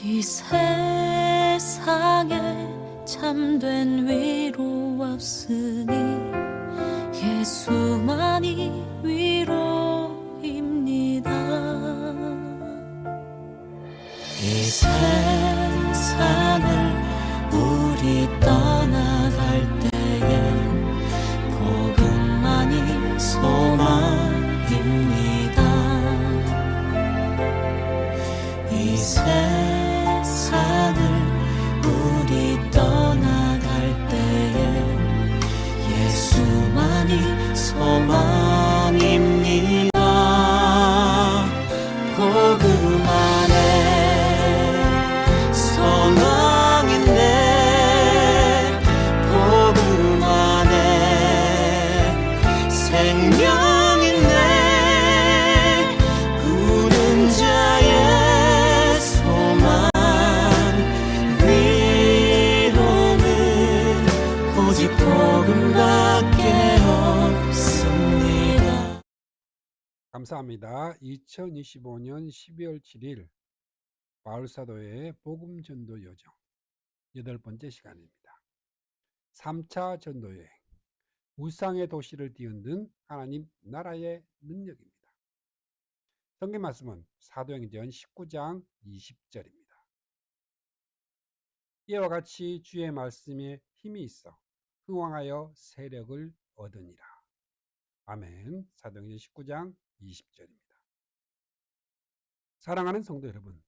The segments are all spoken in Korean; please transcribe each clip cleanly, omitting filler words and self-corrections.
이 세상에 참된 위로 없으니 예수만이 위로입니다. 이 세상을 우리 떠나갈 때에 복음만이 소망입니다. 이 세상을 우리 떠나갈 때에 예수만이 소망입니다. 복음 안에 소망 있네. 복음 안에 생명 있네. 굳은 자의 소망 위로는 오직 복음밖에 없습니다. 감사합니다. 2025년 12월 7일 바울사도의 복음전도 여정 8번째 시간입니다. 3차 전도여행, 우상의 도시를 뒤흔든 하나님 나라의 능력입니다. 성경 말씀은 사도행전 19장 20절입니다. 이와 같이 주의 말씀에 힘이 있어 흥왕하여 세력을 얻으니라. 아멘. 사도행전 19장 20절입니다. 사랑하는 성도 여러분,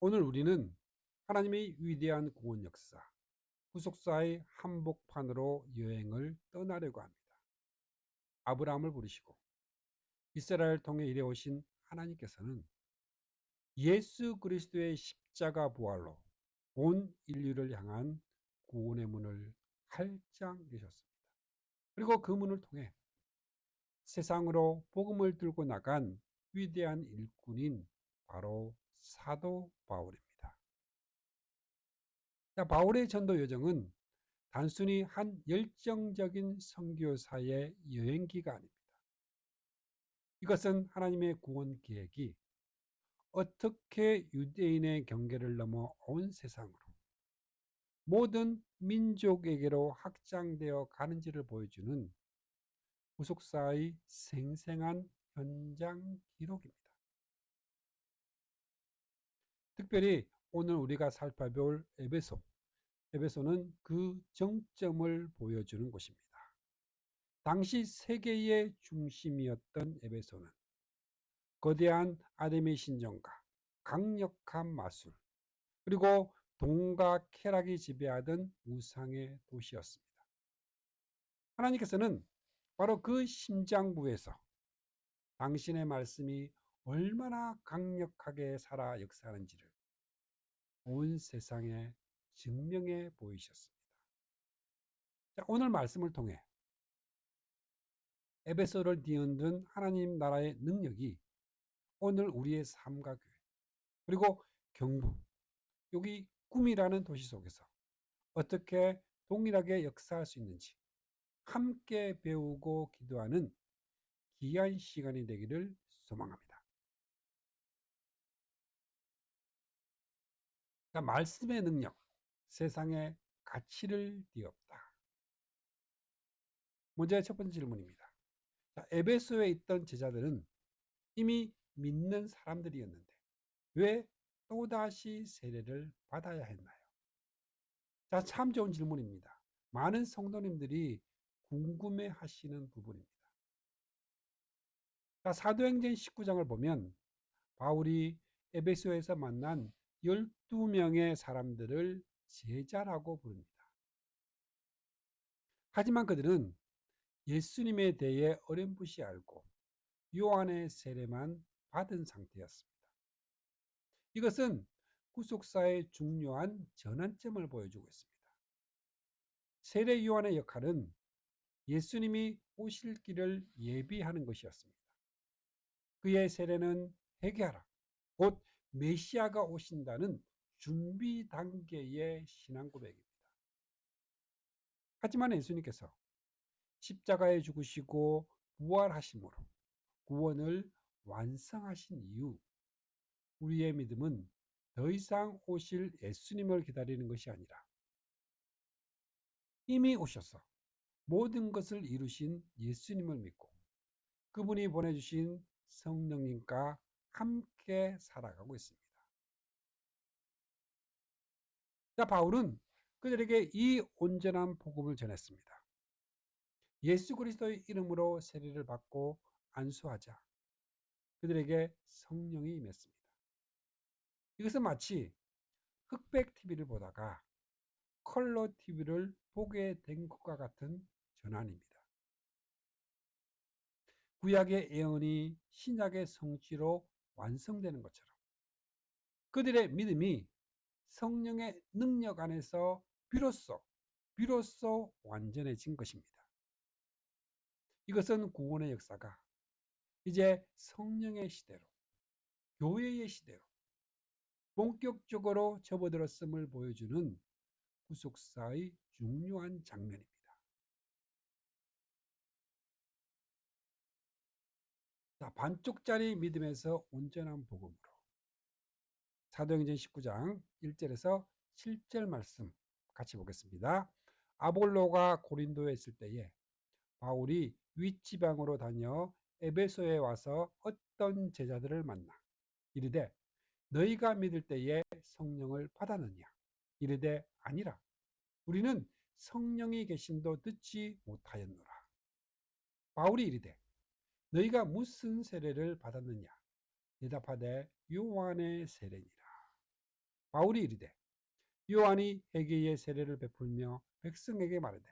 오늘 우리는 하나님의 위대한 구원 역사, 구속사의 한복판으로 여행을 떠나려고 합니다. 아브라함을 부르시고 이스라엘을 통해 이래오신 하나님께서는 예수 그리스도의 십자가 부활로 온 인류를 향한 구원의 문을 활짝 여셨습니다. 그리고 그 문을 통해 세상으로 복음을 들고 나간 위대한 일꾼인 바로 사도 바울입니다. 바울의 전도 여정은 단순히 한 열정적인 선교사의 여행기가 아닙니다. 이것은 하나님의 구원 계획이 어떻게 유대인의 경계를 넘어 온 세상으로 모든 민족에게로 확장되어 가는지를 보여주는 구속사의 생생한 현장 기록입니다. 특별히 오늘 우리가 살펴볼 에베소는 그 정점을 보여주는 곳입니다. 당시 세계의 중심이었던 에베소는 거대한 아담의 신전과 강력한 마술, 그리고 돈과 쾌락이 지배하던 우상의 도시였습니다. 하나님께서는 바로 그 심장부에서 당신의 말씀이 얼마나 강력하게 살아 역사하는지를 온 세상에 증명해 보이셨습니다. 오늘 말씀을 통해 에베소를 뒤흔든 하나님 나라의 능력이 오늘 우리의 삶과 교회, 그리고 경부, 여기 꿈이라는 도시 속에서 어떻게 동일하게 역사할 수 있는지 함께 배우고 기도하는 귀한 시간이 되기를 소망합니다. 말씀의 능력, 세상에 가치를 뒤엎다. 먼저 첫 번째 질문입니다. 에베소에 있던 제자들은 이미 믿는 사람들이었는데 왜 또다시 세례를 받아야 했나요? 참 좋은 질문입니다. 많은 성도님들이 궁금해 하시는 부분입니다. 사도행전 19장을 보면 바울이 에베소에서 만난 12명의 사람들을 제자라고 부릅니다. 하지만 그들은 예수님에 대해 어렴풋이 알고 요한의 세례만 받은 상태였습니다. 이것은 구속사의 중요한 전환점을 보여주고 있습니다. 세례 요한의 역할은 예수님이 오실 길을 예비하는 것이었습니다. 그의 세례는 회개하라, 곧 메시아가 오신다는 준비 단계의 신앙 고백입니다. 하지만 예수님께서 십자가에 죽으시고 부활하심으로 구원을 완성하신 이후 우리의 믿음은 더 이상 오실 예수님을 기다리는 것이 아니라 이미 오셔서 모든 것을 이루신 예수님을 믿고 그분이 보내주신 성령님과 함께 살아가고 있습니다. 자, 바울은 그들에게 이 온전한 복음을 전했습니다. 예수 그리스도의 이름으로 세례를 받고 안수하자 그들에게 성령이 임했습니다. 이것은 마치 흑백 TV를 보다가 컬러 TV를 보게 된 것과 같은 전환입니다. 구약의 예언이 신약의 성취로 완성되는 것처럼 그들의 믿음이 성령의 능력 안에서 비로소 완전해진 것입니다. 이것은 구원의 역사가 이제 성령의 시대로, 교회의 시대로 본격적으로 접어들었음을 보여주는 구속사의 중요한 장면입니다. 자, 반쪽짜리 믿음에서 온전한 복음으로 사도행전 19장 1절에서 7절 말씀 같이 보겠습니다. 아볼로가 고린도에 있을 때에 바울이 윗지방으로 다녀 에베소에 와서 어떤 제자들을 만나 이르되 너희가 믿을 때에 성령을 받았느냐 이르되 아니라 우리는 성령이 계심도 듣지 못하였노라. 바울이 이르되 너희가 무슨 세례를 받았느냐 대답하되 요한의 세례니라. 바울이 이르되 요한이 회개의 세례를 베풀며 백성에게 말하되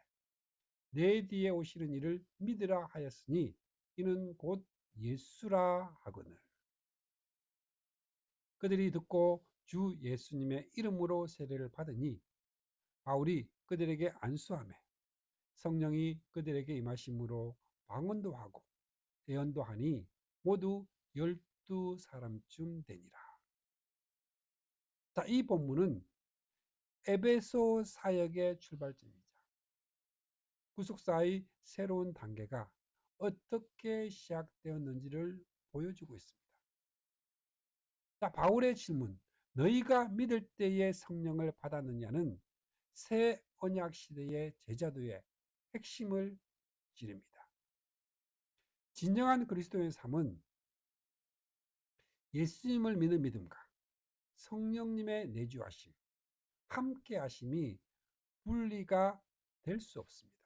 내 뒤에 오시는 이를 믿으라 하였으니 이는 곧 예수라 하거늘. 그들이 듣고 주 예수님의 이름으로 세례를 받으니 바울이 그들에게 안수하며 성령이 그들에게 임하심으로 방언도 하고 예언도 하니 모두 12사람쯤 되니라. 자, 이 본문은 에베소 사역의 출발점이자 구속사의 새로운 단계가 어떻게 시작되었는지를 보여주고 있습니다. 자, 바울의 질문, 너희가 믿을 때에 성령을 받았느냐는 새 언약 시대의 제자도의 핵심을 지릅니다. 진정한 그리스도의 삶은 예수님을 믿는 믿음과 성령님의 내주하심, 함께 하심이 분리가 될 수 없습니다.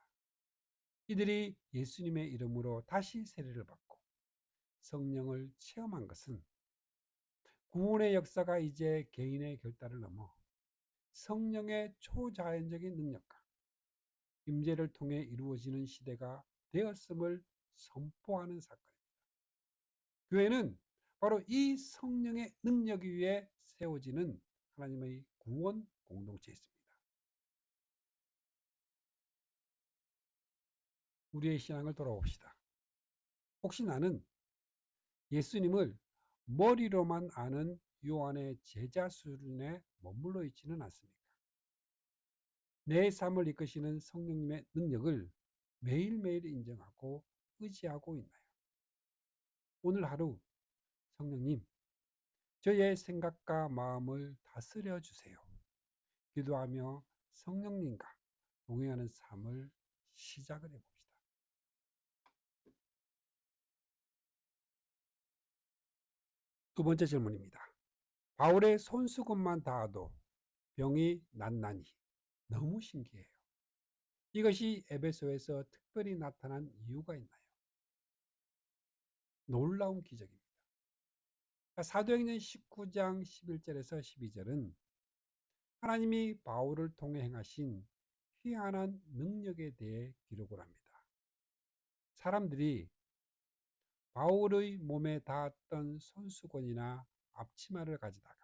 이들이 예수님의 이름으로 다시 세례를 받고 성령을 체험한 것은 구원의 역사가 이제 개인의 결단을 넘어 성령의 초자연적인 능력과 임재를 통해 이루어지는 시대가 되었음을 선포하는 사건입니다. 교회는 바로 이 성령의 능력 위에 세워지는 하나님의 구원 공동체였습니다. 우리의 신앙을 돌아봅시다. 혹시 나는 예수님을 머리로만 아는 요한의 제자 수준에 머물러 있지는 않습니까? 내 삶을 이끄시는 성령님의 능력을 매일매일 인정하고 의지하고 있나요? 오늘 하루 성령님, 저의 생각과 마음을 다스려 주세요. 기도하며 성령님과 동행하는 삶을 시작을 해봅시다. 두 번째 질문입니다. 바울의 손수건만 닿아도 병이 낫나니 너무 신기해요. 이것이 에베소에서 특별히 나타난 이유가 있나요? 놀라운 기적입니다. 사도행전 19장 11절에서 12절은 하나님이 바울을 통해 행하신 희한한 능력에 대해 기록을 합니다. 사람들이 바울의 몸에 닿았던 손수건이나 앞치마를 가지다가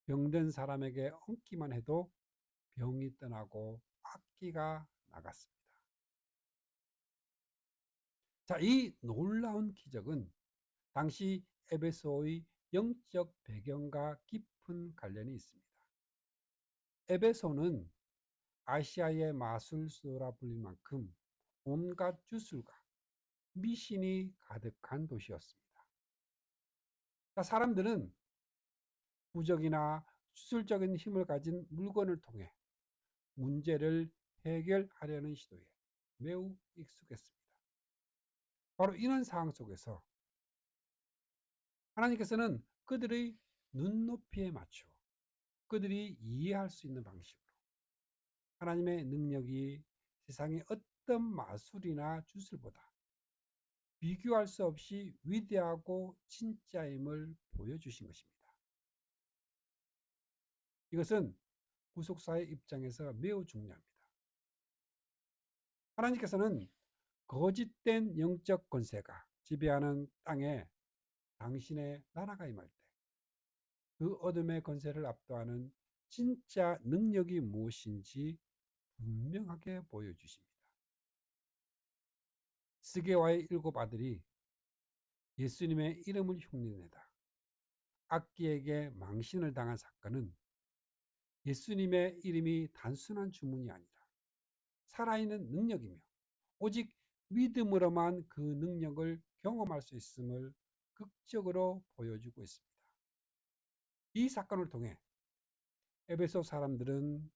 병든 사람에게 얹기만 해도 병이 떠나고 악기가 나갔습니다. 자, 이 놀라운 기적은 당시 에베소의 영적 배경과 깊은 관련이 있습니다. 에베소는 아시아의 마술소라 불릴 만큼 온갖 주술과 미신이 가득한 도시였습니다. 사람들은 부적이나 주술적인 힘을 가진 물건을 통해 문제를 해결하려는 시도에 매우 익숙했습니다. 바로 이런 상황 속에서 하나님께서는 그들의 눈높이에 맞추어 그들이 이해할 수 있는 방식으로 하나님의 능력이 세상의 어떤 마술이나 주술보다 비교할 수 없이 위대하고 진짜임을 보여주신 것입니다. 이것은 구속사의 입장에서 매우 중요합니다. 하나님께서는 거짓된 영적 권세가 지배하는 땅에 당신의 나라가 임할 때 그 어둠의 권세를 압도하는 진짜 능력이 무엇인지 분명하게 보여주십니다. 스게와의 7 아들이 예수님의 이름을 흉내내다 악기에게 망신을 당한 사건은 예수님의 이름이 단순한 주문이 아니라 살아있는 능력이며 오직 믿음으로만 그 능력을 경험할 수 있음을 극적으로 보여주고 있습니다. 이 사건을 통해 에베소 사람들은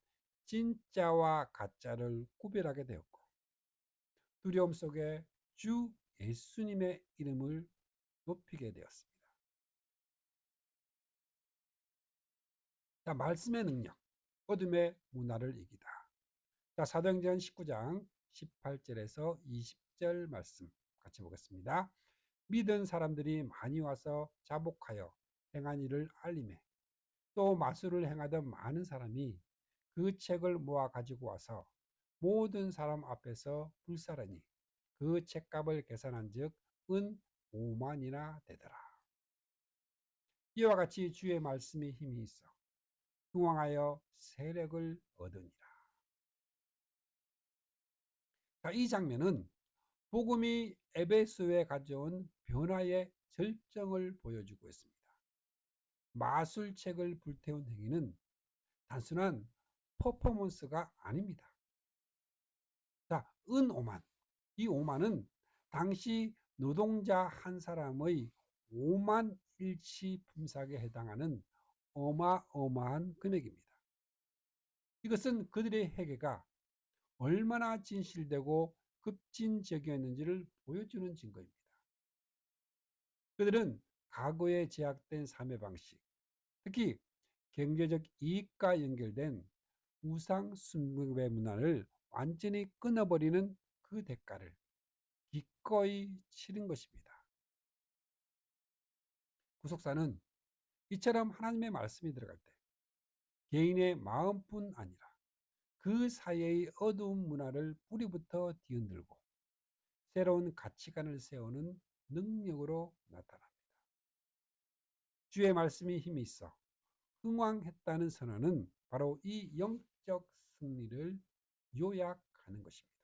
진짜와 가짜를 구별하게 되었고 두려움 속에 주 예수님의 이름을 높이게 되었습니다. 자, 말씀의 능력, 어둠의 문화를 이기다. 자, 사도행전 19장 18절에서 20절 말씀 같이 보겠습니다. 믿은 사람들이 많이 와서 자복하여 행한 일을 알리매 또 마술을 행하던 많은 사람이 그 책을 모아 가지고 와서 모든 사람 앞에서 불사르니 그 책값을 계산한 즉 은 5만이나 되더라. 이와 같이 주의 말씀이 힘이 있어 흥왕하여 세력을 얻으니라. 자, 이 장면은 복음이 에베소에 가져온 변화의 절정을 보여주고 있습니다. 마술책을 불태운 행위는 단순한 퍼포먼스가 아닙니다. 자, 은 5만. 이 5만은 당시 노동자 한 사람의 5만 일치 품삯에 해당하는 어마어마한 금액입니다. 이것은 그들의 회개가 얼마나 진실되고 급진적이었는지를 보여주는 증거입니다. 그들은 과거에 제약된 삶의 방식, 특히 경제적 이익과 연결된 우상 숭배의 문화를 완전히 끊어버리는 그 대가를 기꺼이 치른 것입니다. 구속사는 이처럼 하나님의 말씀이 들어갈 때 개인의 마음뿐 아니라 그 사이의 어두운 문화를 뿌리부터 뒤흔들고 새로운 가치관을 세우는 능력으로 나타납니다. 주의 말씀이 힘이 있어 흥왕했다는 선언은 바로 이 영적 승리를 요약하는 것입니다.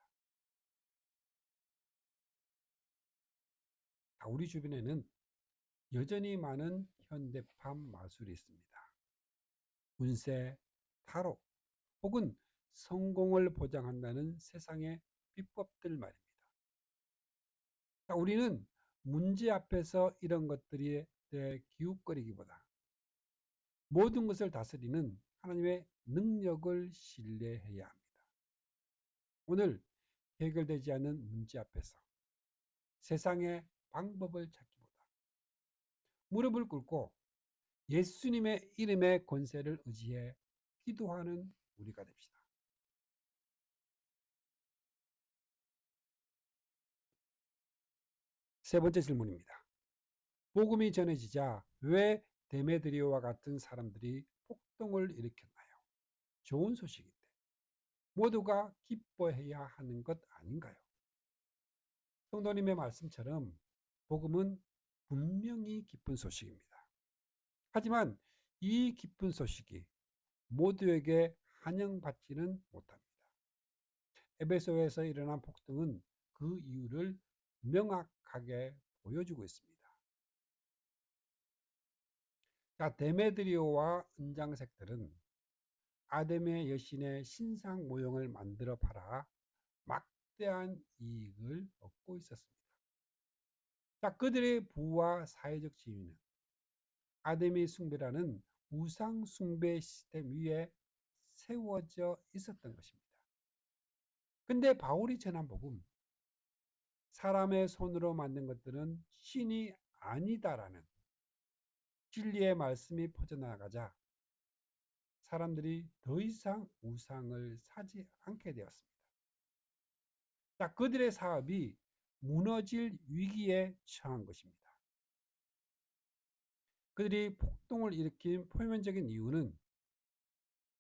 우리 주변에는 여전히 많은 현대판 마술이 있습니다. 운세, 타로 혹은 성공을 보장한다는 세상의 비법들 말입니다. 우리는 문제 앞에서 이런 것들에 대해 기웃거리기보다 모든 것을 다스리는 하나님의 능력을 신뢰해야 합니다. 오늘 해결되지 않는 문제 앞에서 세상의 방법을 찾기보다 무릎을 꿇고 예수님의 이름의 권세를 의지해 기도하는 우리가 됩시다. 세 번째 질문입니다. 복음이 전해지자 왜 데메드리오와 같은 사람들이 폭동을 일으켰나요? 좋은 소식인데 모두가 기뻐해야 하는 것 아닌가요? 성도님의 말씀처럼 복음은 분명히 기쁜 소식입니다. 하지만 이 기쁜 소식이 모두에게 환영받지는 못합니다. 에베소에서 일어난 폭동은 그 이유를 명확하게 보여주고 있습니다. 자, 데메드리오와 은장색들은 아담의 여신의 신상 모형을 만들어 팔아 막대한 이익을 얻고 있었습니다. 자, 그들의 부와 사회적 지위는 아담이 숭배라는 우상 숭배 시스템 위에 세워져 있었던 것입니다. 근데 바울이 전한 복음, 사람의 손으로 만든 것들은 신이 아니다라는 진리의 말씀이 퍼져나가자 사람들이 더 이상 우상을 사지 않게 되었습니다. 자, 그들의 사업이 무너질 위기에 처한 것입니다. 그들이 폭동을 일으킨 표면적인 이유는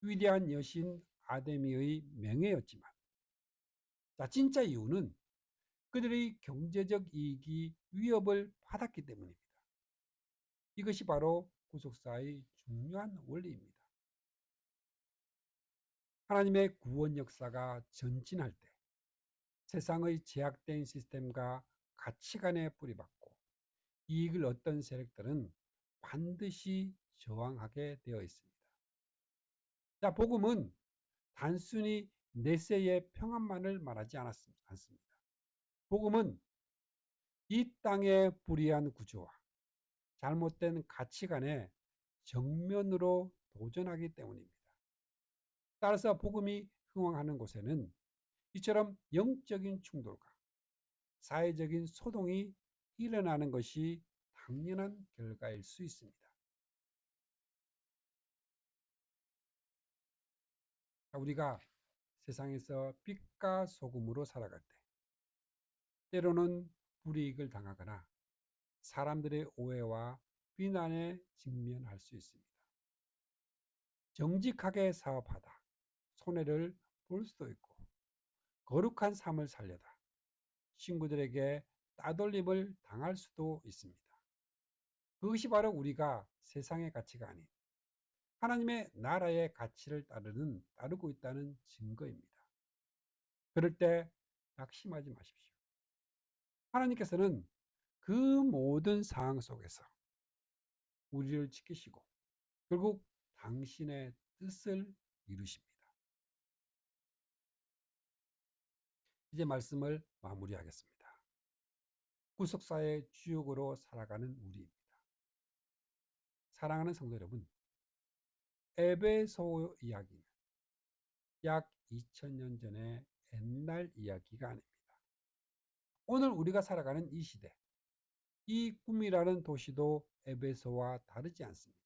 위대한 여신 아데미의 명예였지만, 자, 진짜 이유는 그들의 경제적 이익이 위협을 받았기 때문입니다. 이것이 바로 구속사의 중요한 원리입니다. 하나님의 구원 역사가 전진할 때 세상의 제약된 시스템과 가치관에 뿌리박고 이익을 얻던 세력들은 반드시 저항하게 되어 있습니다. 자, 복음은 단순히 내세의 평안만을 말하지 않습니다. 복음은 이 땅의 불의한 구조와 잘못된 가치관에 정면으로 도전하기 때문입니다. 따라서 복음이 흥황하는 곳에는 이처럼 영적인 충돌과 사회적인 소동이 일어나는 것이 당연한 결과일 수 있습니다. 우리가 세상에서 빛과 소금으로 살아갈 때 때로는 불이익을 당하거나 사람들의 오해와 비난에 직면할 수 있습니다. 정직하게 사업하다 손해를 볼 수도 있고 거룩한 삶을 살려다 친구들에게 따돌림을 당할 수도 있습니다. 그것이 바로 우리가 세상의 가치가 아닌 하나님의 나라의 가치를 따르고 있다는 증거입니다. 그럴 때 낙심하지 마십시오. 하나님께서는 그 모든 상황 속에서 우리를 지키시고 결국 당신의 뜻을 이루십니다. 이제 말씀을 마무리하겠습니다. 구속사의 주역으로 살아가는 우리입니다. 사랑하는 성도 여러분, 에베소 이야기는 약 2000년 전의 옛날 이야기가 아닙니다. 오늘 우리가 살아가는 이 시대, 이 꿈이라는 도시도 에베소와 다르지 않습니다.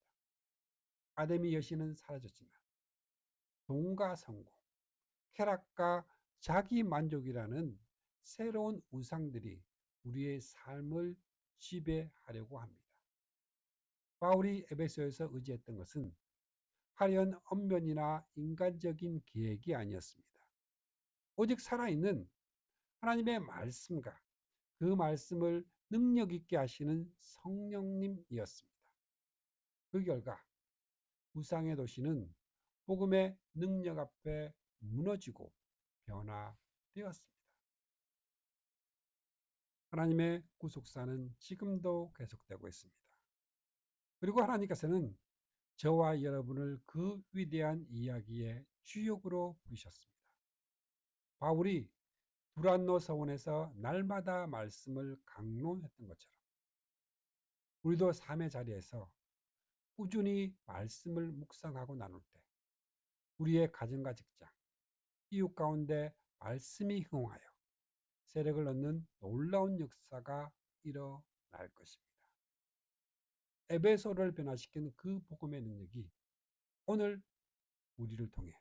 아데미 여신은 사라졌지만 돈과 성공, 쾌락과 자기 만족이라는 새로운 우상들이 우리의 삶을 지배하려고 합니다. 바울이 에베소에서 의지했던 것은 화려한 언변이나 인간적인 계획이 아니었습니다. 오직 살아있는 하나님의 말씀과 그 말씀을 능력 있게 하시는 성령님이었습니다. 그 결과 우상의 도시는 복음의 능력 앞에 무너지고 변화되었습니다. 하나님의 구속사는 지금도 계속되고 있습니다. 그리고 하나님께서는 저와 여러분을 그 위대한 이야기의 주역으로 부르셨습니다. 바울이 두란노 서원에서 날마다 말씀을 강론했던 것처럼 우리도 삶의 자리에서 꾸준히 말씀을 묵상하고 나눌 때 우리의 가정과 직장, 이웃 가운데 말씀이 흥하여 세력을 얻는 놀라운 역사가 일어날 것입니다. 에베소를 변화시킨 그 복음의 능력이 오늘 우리를 통해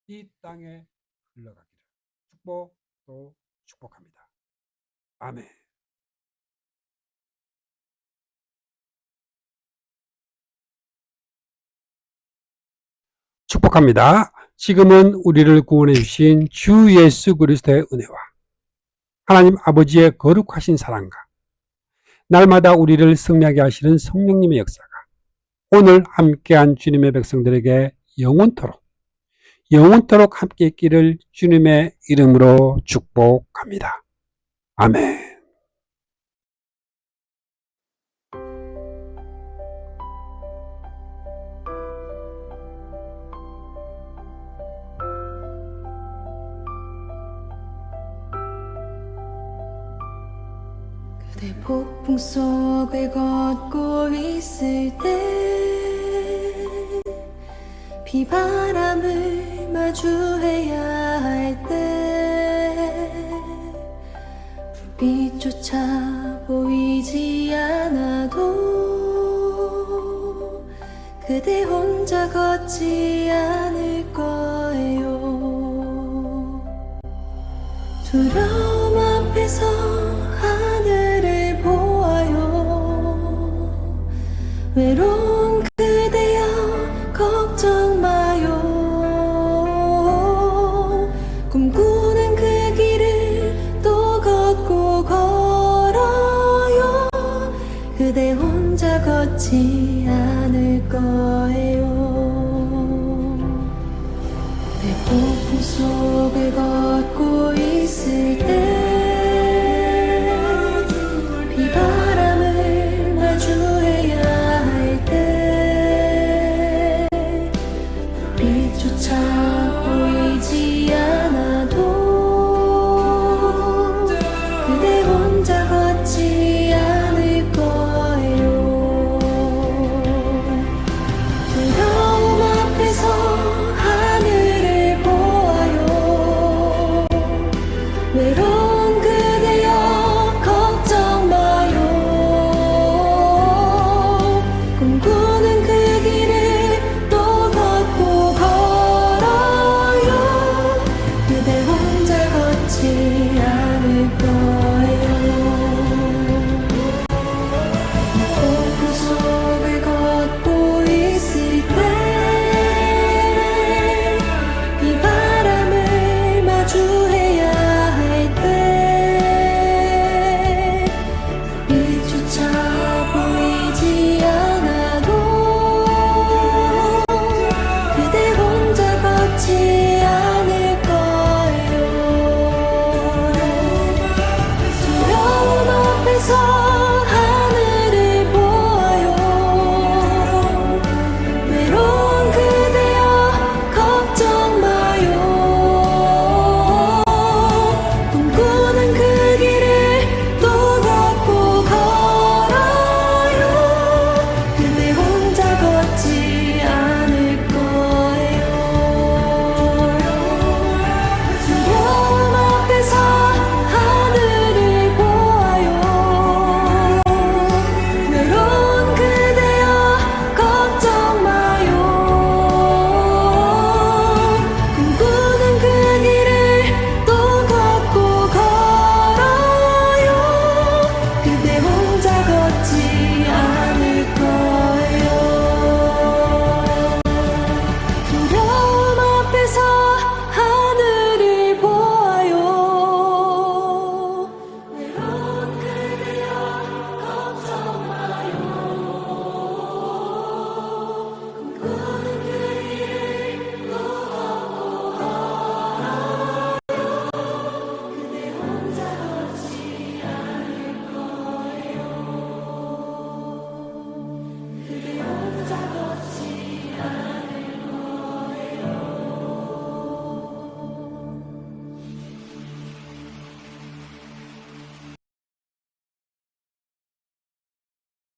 이 땅에 흘러가기를 또 축복합니다. 아멘. 축복합니다. 지금은 우리를 구원해 주신 주 예수 그리스도의 은혜와 하나님 아버지의 거룩하신 사랑과 날마다 우리를 승리하게 하시는 성령님의 역사가 오늘 함께한 주님의 백성들에게 영원토록 함께 있기를 주님의 이름으로 축복합니다. 아멘. 그대 폭풍 속을 걷고 있을 때 비바람을 마주해야 할 때 불빛조차 보이지 않아도 그대 혼자 걷지 않을 거예요. 두려움 앞에서 하늘을 보아요. 외로운 그대여 걱정 마요. 꿈꾸는 그 길을 또 걷고 걸어요. 그대 혼자 걷지 않을 거예요. 배고픔 속을 걷고 있을 때 비바람을 마주해야 할 때 불빛조차